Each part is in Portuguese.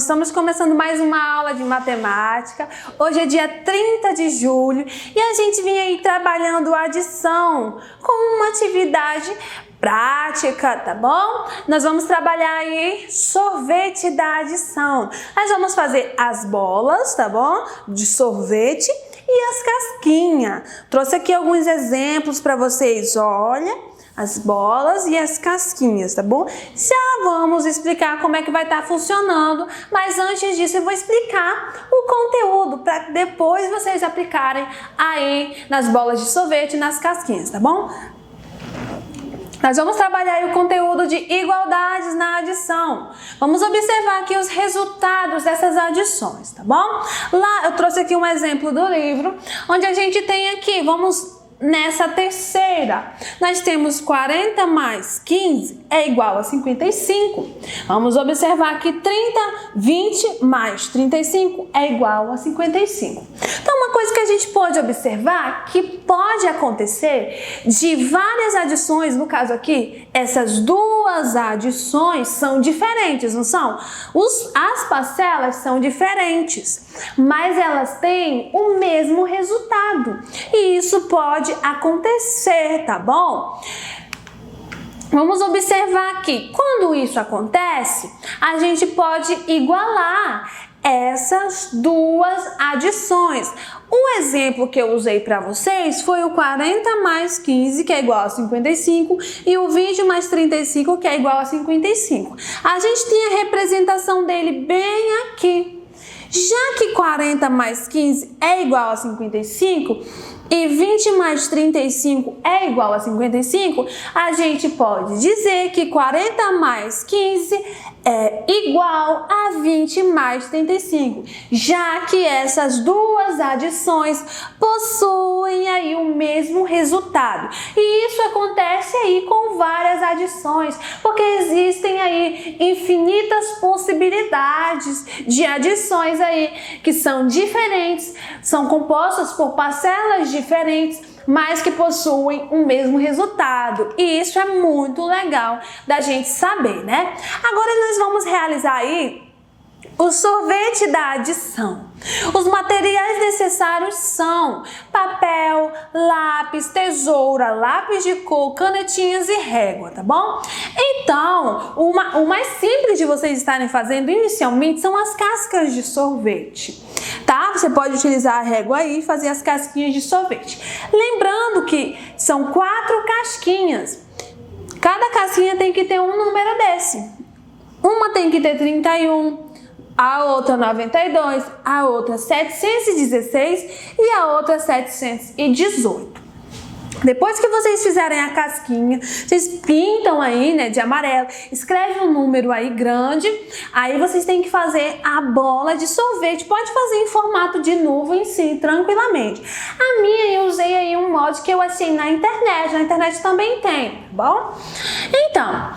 estamos começando mais uma aula de matemática. Hoje é dia 30 de julho e a gente vem aí trabalhando adição com uma atividade prática, tá bom? Nós vamos trabalhar aí sorvete da adição. Nós vamos fazer as bolas, tá bom? De sorvete e as casquinhas. Trouxe aqui alguns exemplos para vocês, olha. As bolas e as casquinhas, tá bom? Já vamos explicar como é que vai estar funcionando, mas antes disso eu vou explicar o conteúdo para depois vocês aplicarem aí nas bolas de sorvete e nas casquinhas, tá bom? Nós vamos trabalhar aí o conteúdo de igualdades na adição. Vamos observar aqui os resultados dessas adições, tá bom? Lá eu trouxe aqui um exemplo do livro, onde a gente tem aqui, nessa terceira, nós temos 40 mais 15 é igual a 55. Vamos observar que 20 mais 35 é igual a 55. Então, uma coisa que a gente pode observar que pode acontecer de várias adições, no caso aqui, essas duas adições são diferentes, não são? As parcelas são diferentes, mas elas têm o mesmo resultado. E isso pode acontecer, tá bom? Vamos observar aqui, quando isso acontece, a gente pode igualar essas duas adições. O exemplo que eu usei para vocês foi o 40 mais 15, que é igual a 55, e o 20 mais 35, que é igual a 55. A gente tem a representação dele bem aqui. Já que 40 mais 15 é igual a 55 e 20 mais 35 é igual a 55, a gente pode dizer que 40 mais 15 é igual a 20 mais 35, já que essas duas adições possuem aí o mesmo resultado. E isso acontece aí com várias adições, porque existem aí infinitas possibilidades de adições aí que são diferentes, são compostas por parcelas diferentes, mas que possuem o mesmo resultado. E isso é muito legal da gente saber, né? Agora nós vamos realizar aí o sorvete da adição. Os materiais necessários são papel, lápis, tesoura, lápis de cor, canetinhas e régua, tá bom? Então, o mais simples de vocês estarem fazendo inicialmente são as cascas de sorvete, tá? Você pode utilizar a régua aí e fazer as casquinhas de sorvete. Lembrando que são 4 casquinhas. Cada casquinha tem que ter um número desse. Uma tem que ter 31, a outra 92, a outra 716 e a outra 718. Depois que vocês fizerem a casquinha, vocês pintam aí, né, de amarelo, escreve um número aí grande, aí vocês têm que fazer a bola de sorvete. Pode fazer em formato de nuvem, sim, tranquilamente. A minha eu usei aí um molde que eu achei na internet também tem, tá bom? Então,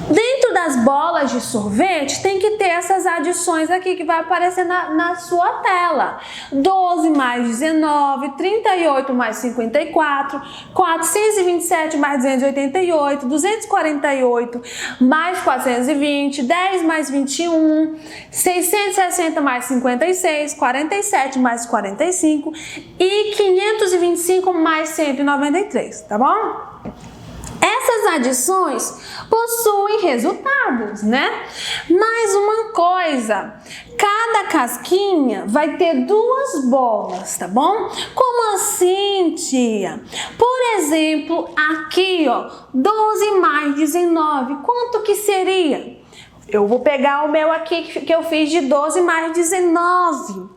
dentro das bolas de sorvete tem que ter essas adições aqui que vai aparecer na sua tela. 12 mais 19, 38 mais 54, 427 mais 288, 248 mais 420, 10 mais 21, 660 mais 56, 47 mais 45 e 525 mais 193, tá bom? Essas adições possuem resultados, né? Mais uma coisa, cada casquinha vai ter 2 bolas, tá bom? Como assim, tia? Por exemplo, aqui, ó, 12 mais 19, quanto que seria? Eu vou pegar o meu aqui que eu fiz de 12 mais 19.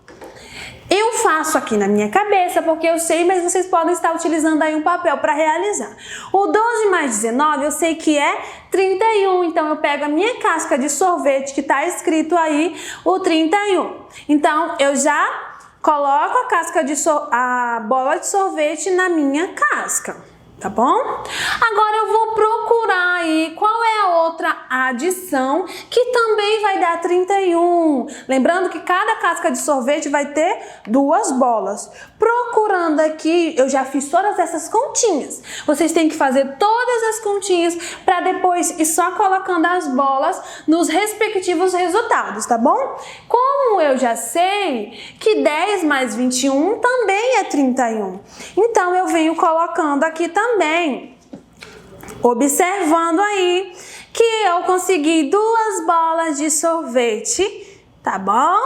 Eu faço aqui na minha cabeça, porque eu sei, mas vocês podem estar utilizando aí um papel para realizar. O 12 mais 19 eu sei que é 31, então eu pego a minha casca de sorvete que está escrito aí o 31. Então eu já coloco a bola de sorvete na minha casca, tá bom? Agora eu vou procurar aí qual é a outra a adição, que também vai dar 31. Lembrando que cada casca de sorvete vai ter 2 bolas. Procurando aqui, eu já fiz todas essas continhas. Vocês têm que fazer todas as continhas para depois ir só colocando as bolas nos respectivos resultados, tá bom? Como eu já sei que 10 mais 21 também é 31. Então, eu venho colocando aqui também, observando aí que eu consegui 2 bolas de sorvete, tá bom?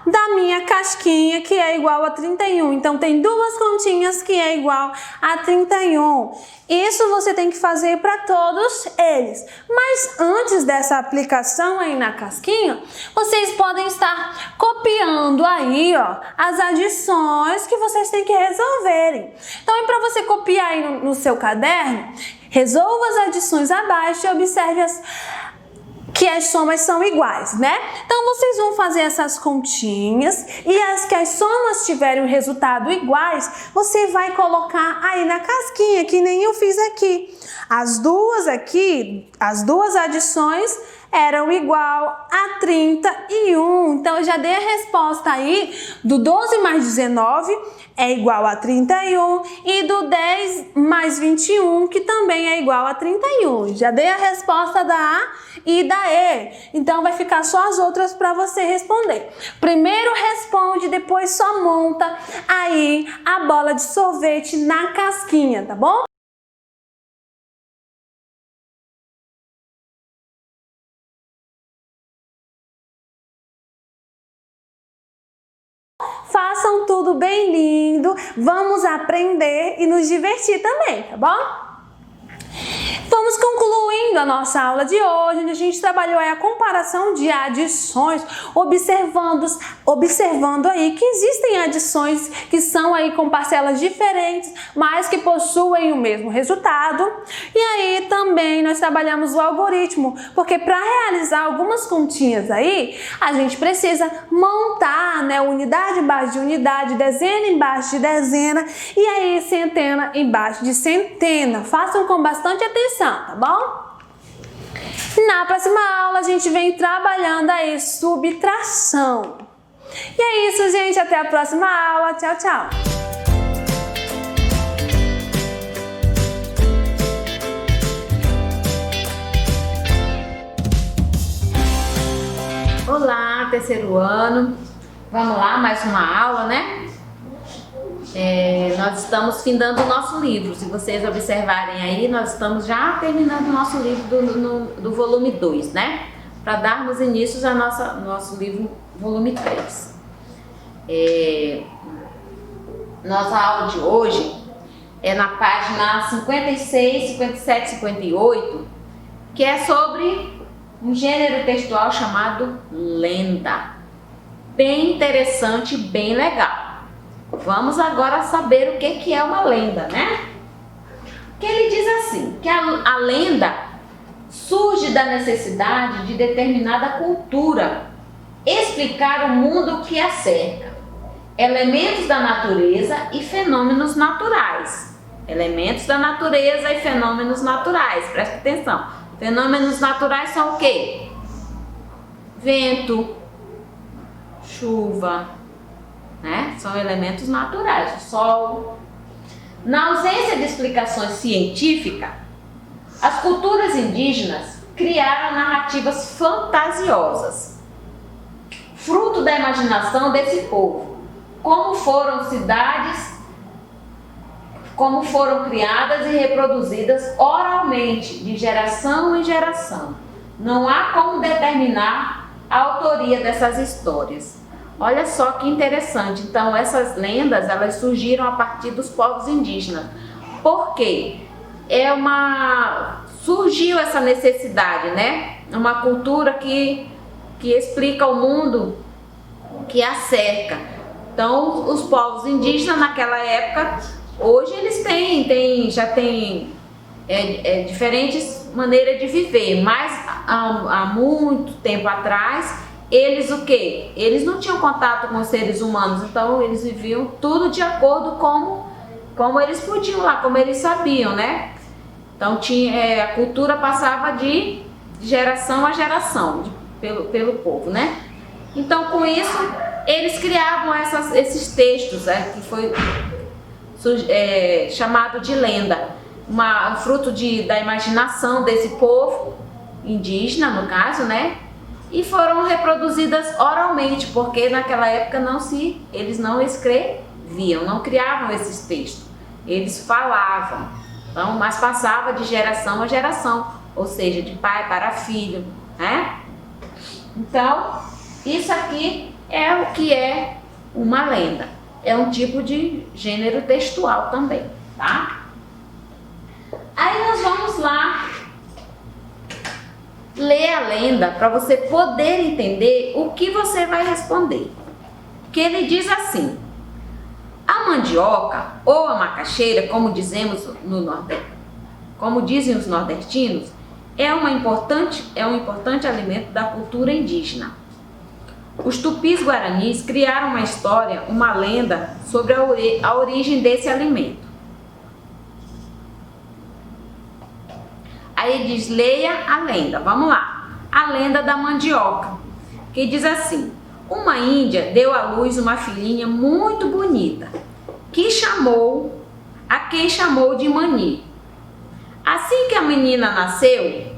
Da minha casquinha, que é igual a 31. Então, tem 2 continhas que é igual a 31. Isso você tem que fazer para todos eles. Mas antes dessa aplicação aí na casquinha, vocês podem estar copiando aí, ó, as adições que vocês têm que resolverem. Então, para você copiar aí no seu caderno, resolva as adições abaixo e observe que as somas são iguais, né? Então, vocês vão fazer essas continhas e as somas tiverem um resultado iguais, você vai colocar aí na casquinha, que nem eu fiz aqui. As duas adições eram igual a 31. Então, eu já dei a resposta aí do 12 mais 19 é igual a 31 e do 10 mais 21, que também é igual a 31. Já dei a resposta da A e da E. Então, vai ficar só as outras para você responder. Primeiro responde, depois só monta aí a bola de sorvete na casquinha, tá bom? Façam tudo bem lindo, vamos aprender e nos divertir também, tá bom? Vamos concluindo a nossa aula de hoje, onde a gente trabalhou a comparação de adições, observando aí que existem adições que são aí com parcelas diferentes, mas que possuem o mesmo resultado. E aí também nós trabalhamos o algoritmo, porque para realizar algumas continhas aí, a gente precisa montar, né, unidade embaixo de unidade, dezena embaixo de dezena, e aí centena embaixo de centena. Façam com bastante atenção, tá bom? Na próxima aula a gente vem trabalhando aí subtração. E é isso, gente. Até a próxima aula. Tchau, tchau. Olá, terceiro ano. Vamos lá, mais uma aula, né? Nós estamos findando o nosso livro. Se vocês observarem aí, nós estamos já terminando o nosso livro do volume 2, né? Para darmos início ao nosso livro volume 3. Nossa aula de hoje é na página 56, 57, 58, que é sobre um gênero textual chamado lenda. Bem interessante, bem legal. Vamos agora saber o que é uma lenda, né? Que ele diz assim, que a lenda surge da necessidade de determinada cultura explicar o mundo que a cerca, elementos da natureza e fenômenos naturais. Elementos da natureza e fenômenos naturais, presta atenção. Fenômenos naturais são o quê? Vento, chuva, né? São elementos naturais, o sol. Na ausência de explicações científicas, as culturas indígenas criaram narrativas fantasiosas, fruto da imaginação desse povo, como foram criadas e reproduzidas oralmente, de geração em geração. Não há como determinar a autoria dessas histórias. Olha só que interessante. Então, essas lendas, elas surgiram a partir dos povos indígenas. Por quê? Surgiu essa necessidade, né? Uma cultura que explica o mundo que a cerca. Então, os povos indígenas naquela época, hoje eles já têm diferentes maneiras de viver, mas há muito tempo atrás, eles o quê? Eles não tinham contato com os seres humanos, então eles viviam tudo de acordo como eles podiam lá, como eles sabiam, né? Então a cultura passava de de geração a geração pelo povo, né? Então, com isso, eles criavam esses textos, que foi chamado de lenda, um fruto da imaginação desse povo indígena, no caso, né? E foram reproduzidas oralmente, porque naquela época eles não escreviam, não criavam esses textos, eles falavam. Então, mas passava de geração a geração, ou seja, de pai para filho, né? Então, isso aqui é o que é uma lenda. É um tipo de gênero textual também, tá? Aí nós vamos lá ler a lenda para você poder entender o que você vai responder. Que ele diz assim: a mandioca ou a macaxeira, como dizemos no Nordeste, como dizem os nordestinos, é um importante alimento da cultura indígena. Os tupis guaranis criaram uma história, uma lenda sobre a origem desse alimento. Aí diz, leia a lenda. Vamos lá. A lenda da mandioca, que diz assim: uma índia deu à luz uma filhinha muito bonita, a quem chamou de Mani. Assim que a menina nasceu,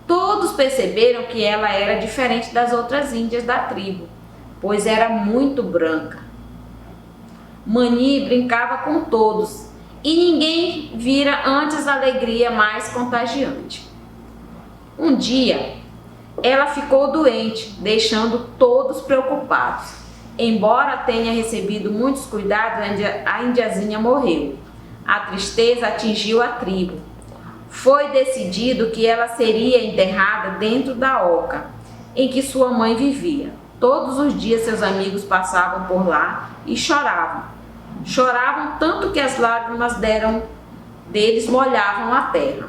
todos perceberam que ela era diferente das outras índias da tribo, pois era muito branca. Mani brincava com todos e ninguém vira antes a alegria mais contagiante. Um dia, ela ficou doente, deixando todos preocupados. Embora tenha recebido muitos cuidados, a indiazinha morreu. A tristeza atingiu a tribo. Foi decidido que ela seria enterrada dentro da oca em que sua mãe vivia. Todos os dias seus amigos passavam por lá e choravam. Choravam tanto que as lágrimas deles molharam a terra.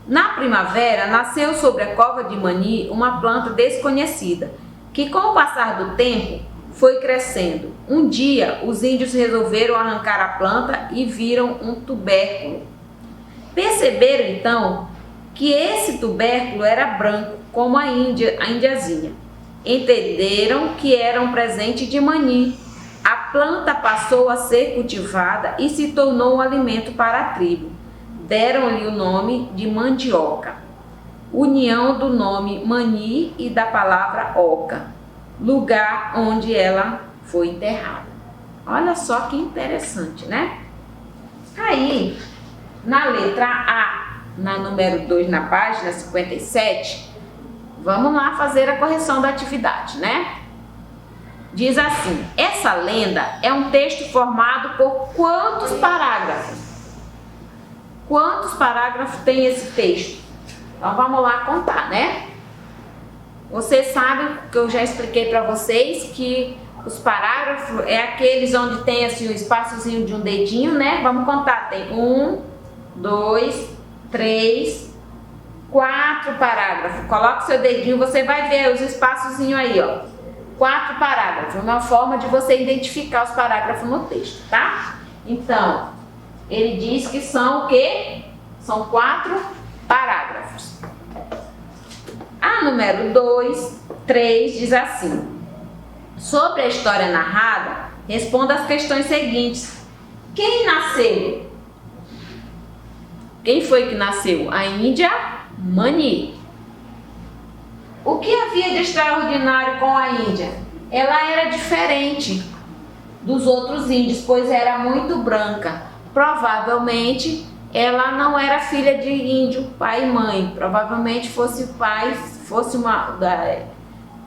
Na primavera, nasceu sobre a cova de Mani uma planta desconhecida, que com o passar do tempo foi crescendo. Um dia, os índios resolveram arrancar a planta e viram um tubérculo. Perceberam então que esse tubérculo era branco, como a indiazinha. Entenderam que era um presente de Mani. A planta passou a ser cultivada e se tornou um alimento para a tribo. Deram-lhe o nome de mandioca, união do nome Mani e da palavra oca, lugar onde ela foi enterrada. Olha só que interessante, né? Aí, na letra A, na número 2, na página 57, vamos lá fazer a correção da atividade, né? Diz assim: essa lenda é um texto formado por quantos parágrafos? Quantos parágrafos tem esse texto? Então vamos lá contar, né? Vocês sabem que eu já expliquei para vocês que os parágrafos é aqueles onde tem assim o espaçozinho de um dedinho, né? Vamos contar, tem 1, 2, 3, 4 parágrafos. Coloca o seu dedinho, você vai ver os espaçozinhos aí, ó. 4 parágrafos, uma forma de você identificar os parágrafos no texto, tá? Então, ele diz que são o quê? São 4 parágrafos. A número 2, 3 diz assim: sobre a história narrada, responda as questões seguintes. Quem nasceu? Quem foi que nasceu? A Índia Mani. O que havia de extraordinário com a Índia? Ela era diferente dos outros índios, pois era muito branca. Provavelmente ela não era filha de índio, pai e mãe. Provavelmente fosse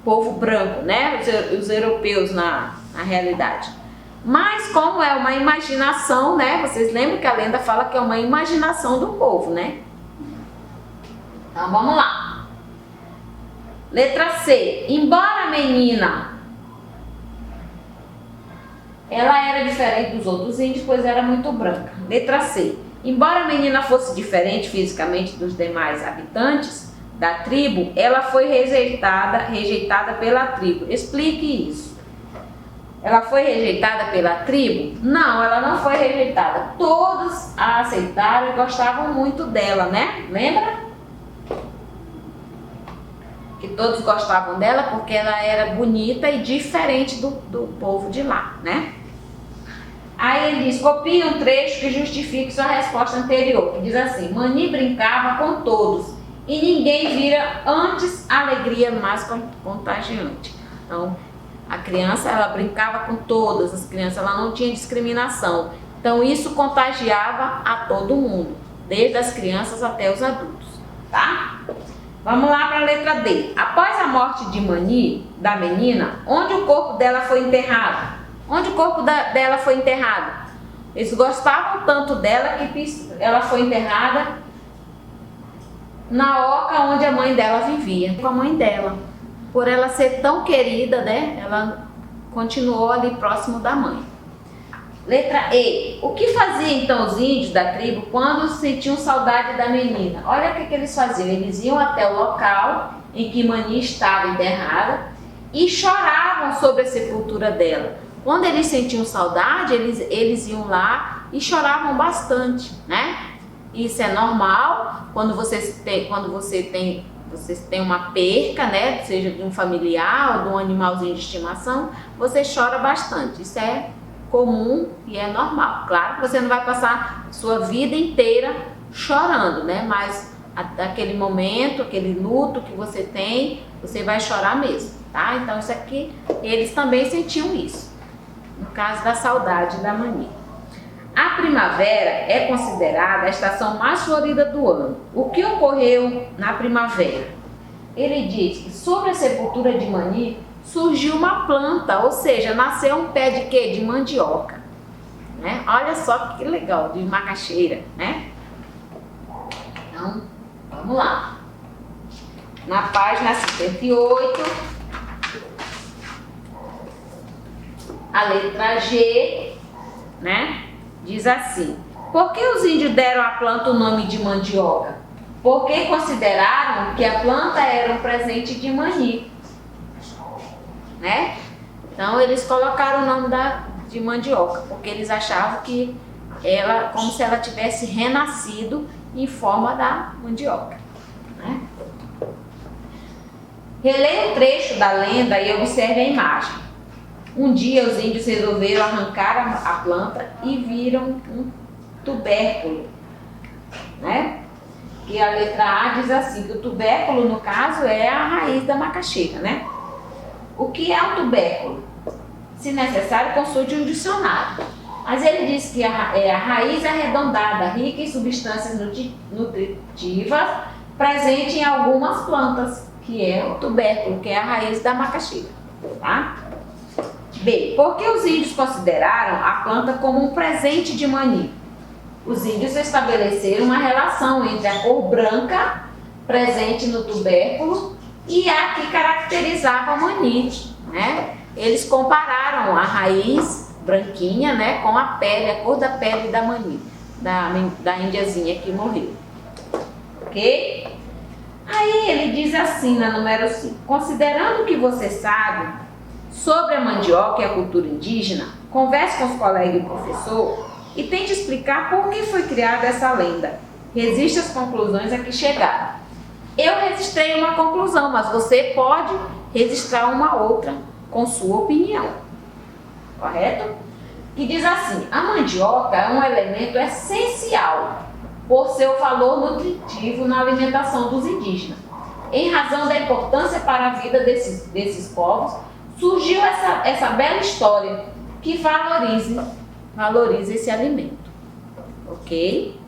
povo branco, né? Os europeus na realidade. Mas como é uma imaginação, né? Vocês lembram que a lenda fala que é uma imaginação do povo, né? Então vamos lá. Letra C. Embora a menina ela era diferente dos outros índios, pois era muito branca. Letra C. Embora a menina fosse diferente fisicamente dos demais habitantes da tribo, ela foi rejeitada pela tribo. Explique isso. ela foi rejeitada pela tribo? Não, ela não foi rejeitada. Todos a aceitaram e gostavam muito dela, né? Lembra? Que todos gostavam dela porque ela era bonita e diferente do povo de lá, né? Aí ele diz, copia um trecho que justifique sua resposta anterior, que diz assim: Mani brincava com todos e ninguém vira antes a alegria mais contagiante. Então, a criança, ela brincava com todas as crianças, ela não tinha discriminação. Então, isso contagiava a todo mundo, desde as crianças até os adultos, tá? Vamos lá para a letra D. Após a morte de Mani, da menina, onde o corpo dela foi enterrado? Onde o corpo dela foi enterrado? Eles gostavam tanto dela que ela foi enterrada na oca onde a mãe dela vivia, com a mãe dela. Por ela ser tão querida, né? Ela continuou ali próximo da mãe. Letra E. O que faziam então os índios da tribo quando sentiam saudade da menina? Olha o que eles faziam. Eles iam até o local em que Mani estava enterrada e choravam sobre a sepultura dela. Quando eles sentiam saudade, eles iam lá e choravam bastante, né? Isso é normal quando você tem uma perca, né? Seja de um familiar ou de um animalzinho de estimação, você chora bastante. Isso é comum e é normal. Claro que você não vai passar sua vida inteira chorando, né? Mas aquele momento, aquele luto que você tem, você vai chorar mesmo, tá? Então isso aqui, eles também sentiam isso, no caso da saudade da Mani. A primavera é considerada a estação mais florida do ano. O que ocorreu na primavera? Ele diz que sobre a sepultura de Mani surgiu uma planta, ou seja, nasceu um pé de quê? De mandioca, né? Olha só que legal, de macaxeira, né? Então, vamos lá. Na página 58, a letra G, né? Diz assim: por que os índios deram à planta o nome de mandioca? Porque consideraram que a planta era um presente de Mani, né? Então eles colocaram o nome de mandioca, porque eles achavam que ela, como se ela tivesse renascido em forma da mandioca, né? Releia um trecho da lenda e observe a imagem. Um dia os índios resolveram arrancar a planta e viram um tubérculo, né? Que a letra A diz assim, que o tubérculo, no caso, é a raiz da macaxeira, né? O que é um tubérculo? Se necessário, consulte um dicionário. Mas ele diz que é a raiz arredondada, rica em substâncias nutritivas, presente em algumas plantas, que é o tubérculo, que é a raiz da macaxeira, tá? B. Por que os índios consideraram a planta como um presente de Mani? Os índios estabeleceram uma relação entre a cor branca presente no tubérculo e a que caracterizava Mani, né? Eles compararam a raiz branquinha, né, com a pele, a cor da pele da Mani, da índiazinha que morreu. Ok? Aí ele diz assim na número 5: considerando o que você sabe sobre a mandioca e a cultura indígena, converse com os colegas e o professor e tente explicar por que foi criada essa lenda. Resiste às conclusões a que chegaram. Eu registrei uma conclusão, mas você pode registrar uma outra com sua opinião. Correto? Que diz assim: a mandioca é um elemento essencial por seu valor nutritivo na alimentação dos indígenas. Em razão da importância para a vida desses povos, surgiu essa bela história que valoriza esse alimento. Ok?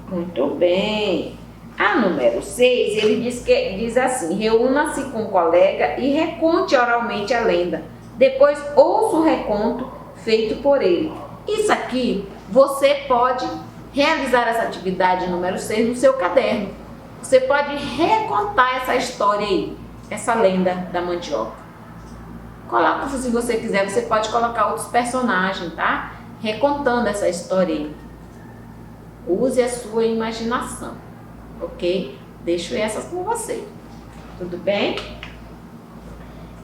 Muito bem. A número 6, ele diz assim: reúna-se com um colega e reconte oralmente a lenda. Depois ouça o reconto feito por ele. Isso aqui, você pode realizar essa atividade número 6 no seu caderno. Você pode recontar essa história aí, essa lenda da mandioca. Coloca, se você quiser, você pode colocar outros personagens, tá? Recontando essa história aí. Use a sua imaginação, ok? Deixo essas com você. Tudo bem?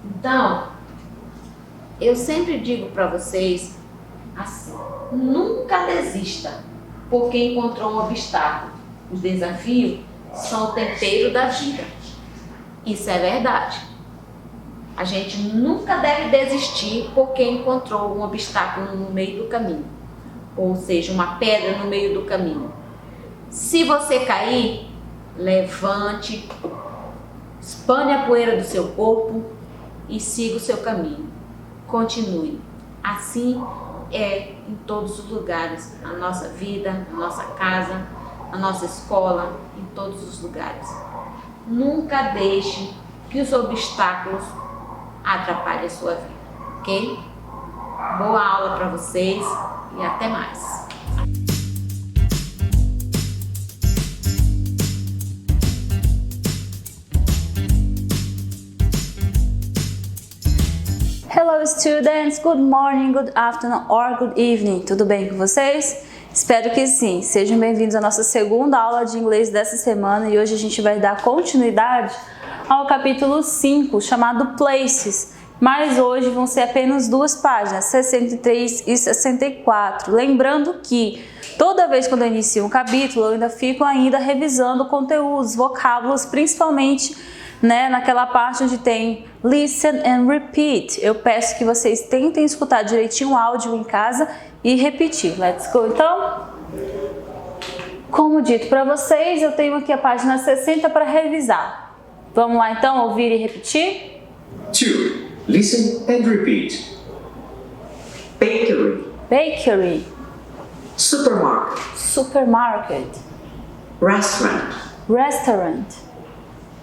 Então, eu sempre digo para vocês assim, nunca desista porque encontrou um obstáculo. Os desafios são o tempero da vida. Isso é verdade. A gente nunca deve desistir porque encontrou um obstáculo no meio do caminho, ou seja, uma pedra no meio do caminho. Se você cair, levante, espane a poeira do seu corpo e siga o seu caminho. Continue. Assim é em todos os lugares, na nossa vida, na nossa casa, na nossa escola, em todos os lugares. Nunca deixe que os obstáculos atrapalhem a sua vida, ok? Boa aula para vocês e até mais! Hello students, good morning, good afternoon or good evening. Tudo bem com vocês? Espero que sim. Sejam bem-vindos à nossa segunda aula de inglês dessa semana e hoje a gente vai dar continuidade ao capítulo 5, chamado Places. Mas hoje vão ser apenas 2 páginas, 63 e 64. Lembrando que toda vez quando eu inicio um capítulo, eu ainda fico revisando conteúdos, vocábulos, principalmente naquela parte onde tem listen and repeat. Eu peço que vocês tentem escutar direitinho o áudio em casa e repetir. Let's go então? Como dito para vocês, eu tenho aqui a página 60 para revisar. Vamos lá então ouvir e repetir? 2. Listen and repeat. Bakery. Bakery. Supermarket. Supermarket. Restaurant. Restaurant.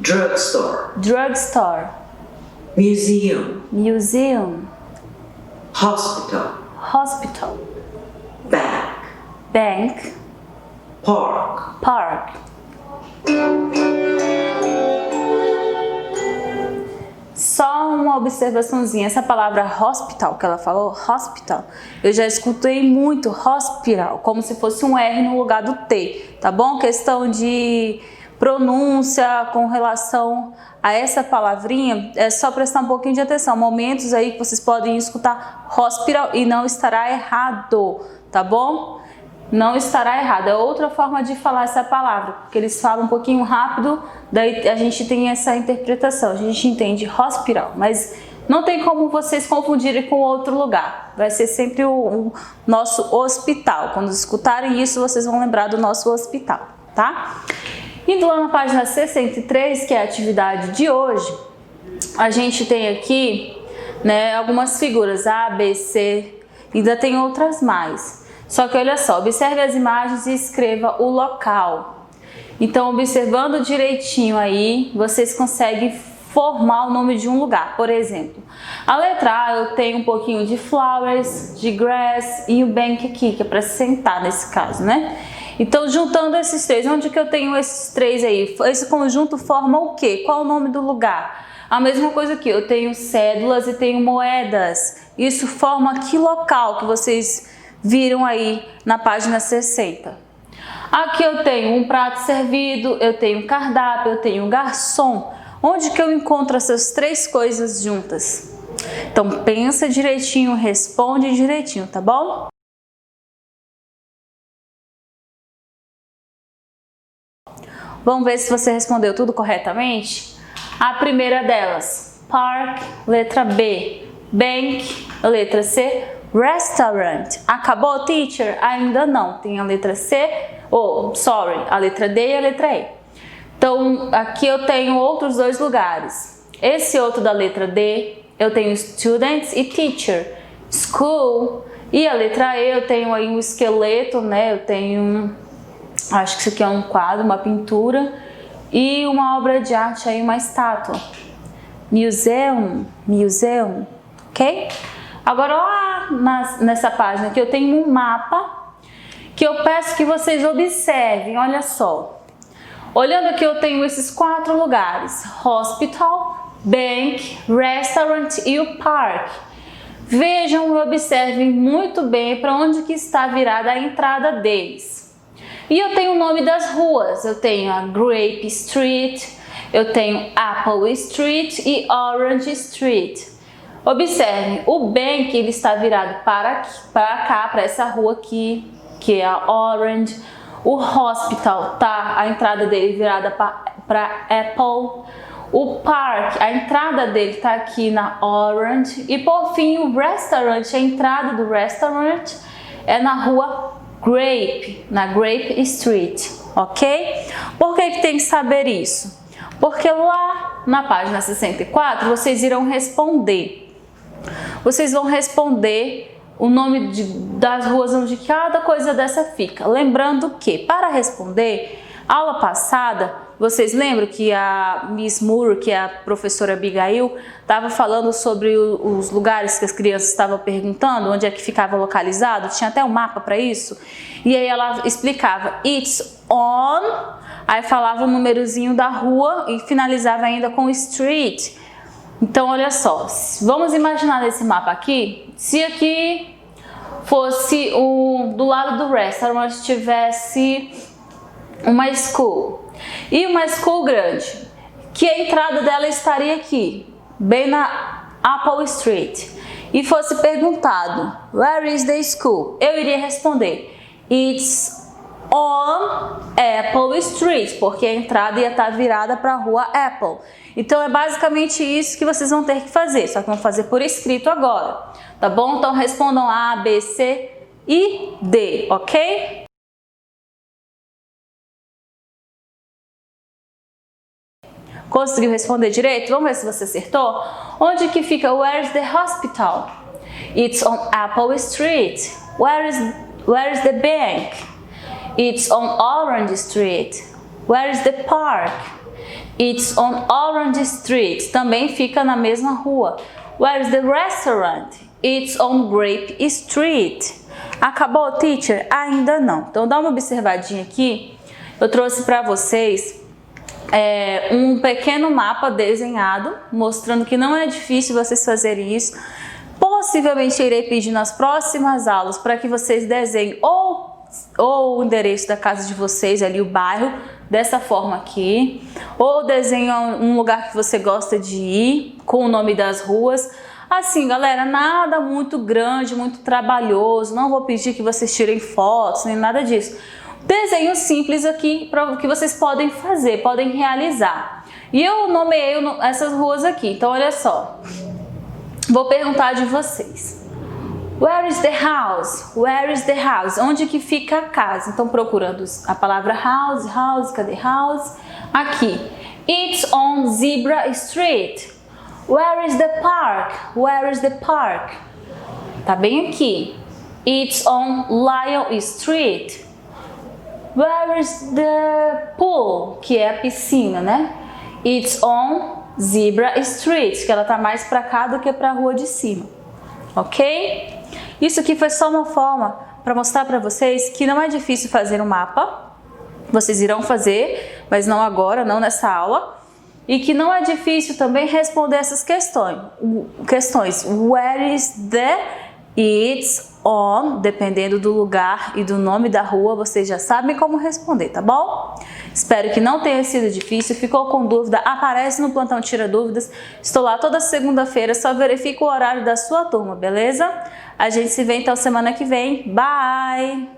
Drugstore. Drugstore. Museum. Museum. Hospital. Hospital. Bank. Bank. Park. Park. Só uma observaçãozinha, essa palavra hospital que ela falou, hospital, eu já escutei muito hospital, como se fosse um R no lugar do T, tá bom? Questão de pronúncia com relação a essa palavrinha, é só prestar um pouquinho de atenção, momentos aí que vocês podem escutar hospital e não estará errado, tá bom? Não estará errado, é outra forma de falar essa palavra, porque eles falam um pouquinho rápido, daí a gente tem essa interpretação, a gente entende hospital, mas não tem como vocês confundirem com outro lugar, vai ser sempre o nosso hospital, quando escutarem isso vocês vão lembrar do nosso hospital, tá? Indo lá na página 63, que é a atividade de hoje, a gente tem aqui algumas figuras, A, B, C, ainda tem outras mais. Só que olha só, observe as imagens e escreva o local. Então, observando direitinho aí, vocês conseguem formar o nome de um lugar. Por exemplo, a letra A eu tenho um pouquinho de flowers, de grass e o bank aqui, que é para sentar nesse caso, né? Então, juntando esses três, onde que eu tenho esses três aí? Esse conjunto forma o quê? Qual o nome do lugar? A mesma coisa aqui, eu tenho cédulas e tenho moedas. Isso forma que local que vocês viram aí na página 60. Aqui eu tenho um prato servido, eu tenho um cardápio, eu tenho um garçom. Onde que eu encontro essas três coisas juntas? Então pensa direitinho, responde direitinho, tá bom? Vamos ver se você respondeu tudo corretamente? A primeira delas, park, letra B, bank, letra C, restaurant. Acabou, teacher? Ainda não. Tem a letra C, a letra D e a letra E. Então, aqui eu tenho outros dois lugares. Esse outro da letra D, eu tenho students e teacher. School. E a letra E, eu tenho aí um esqueleto, Eu tenho, acho que isso aqui é um quadro, uma pintura. E uma obra de arte aí, uma estátua. Museum, ok? Agora lá nessa página aqui eu tenho um mapa que eu peço que vocês observem, olha só. Olhando aqui eu tenho esses 4 lugares, hospital, bank, restaurant e o park. Vejam e observem muito bem para onde que está virada a entrada deles. E eu tenho o nome das ruas, eu tenho a Grape Street, eu tenho Apple Street e Orange Street. Observe, o bank ele está virado para cá, para essa rua aqui, que é a Orange. O hospital tá a entrada dele virada para Apple. O park, a entrada dele tá aqui na Orange. E por fim, o restaurant, a entrada do restaurant é na rua Grape, na Grape Street, ok? Por que tem que saber isso? Porque lá na página 64 vocês irão responder. Vocês vão responder o nome das ruas onde cada coisa dessa fica. Lembrando que, para responder, aula passada, vocês lembram que a Miss Moore, que é a professora Abigail, estava falando sobre os lugares que as crianças estavam perguntando, onde é que ficava localizado? Tinha até um mapa para isso. E aí ela explicava, it's on, aí falava o númerozinho da rua e finalizava ainda com street. Então, olha só, vamos imaginar nesse mapa aqui, se aqui fosse do lado do restaurant tivesse uma school, e uma school grande, que a entrada dela estaria aqui, bem na Apple Street, e fosse perguntado, where is the school? Eu iria responder, it's on Apple Street, porque a entrada ia estar virada para a rua Apple. Então é basicamente isso que vocês vão ter que fazer, só que vão fazer por escrito agora, tá bom? Então respondam A, B, C e D, ok? Conseguiu responder direito? Vamos ver se você acertou? Onde que fica? Where's the hospital? It's on Apple Street. Where is the bank? It's on Orange Street. Where is the park? It's on Orange Street. Também fica na mesma rua. Where is the restaurant? It's on Grape Street. Acabou, teacher? Ainda não. Então dá uma observadinha aqui. Eu trouxe para vocês um pequeno mapa desenhado, mostrando que não é difícil vocês fazerem isso. Possivelmente irei pedir nas próximas aulas para que vocês desenhem ou o endereço da casa de vocês, ali o bairro, dessa forma aqui, ou desenhem um lugar que você gosta de ir, com o nome das ruas. Assim, galera, nada muito grande, muito trabalhoso, não vou pedir que vocês tirem fotos, nem nada disso. Desenho simples aqui que vocês podem fazer, podem realizar. E eu nomeei essas ruas aqui, então olha só. Vou perguntar de vocês. Where is the house? Where is the house? Onde que fica a casa? Então procurando a palavra house, cadê house? Aqui. It's on Zebra Street. Where is the park? Where is the park? Tá bem aqui. It's on Lion Street. Where is the pool? Que é a piscina, né? It's on Zebra Street, que ela tá mais para cá do que para a rua de cima. Ok? Isso aqui foi só uma forma para mostrar para vocês que não é difícil fazer um mapa. Vocês irão fazer, mas não agora, não nessa aula. E que não é difícil também responder essas questões. Where is the? It's on, dependendo do lugar e do nome da rua, vocês já sabem como responder, tá bom? Espero que não tenha sido difícil. Ficou com dúvida? Aparece no Plantão Tira Dúvidas. Estou lá toda segunda-feira, só verifica o horário da sua turma, beleza? A gente se vê então semana que vem. Bye!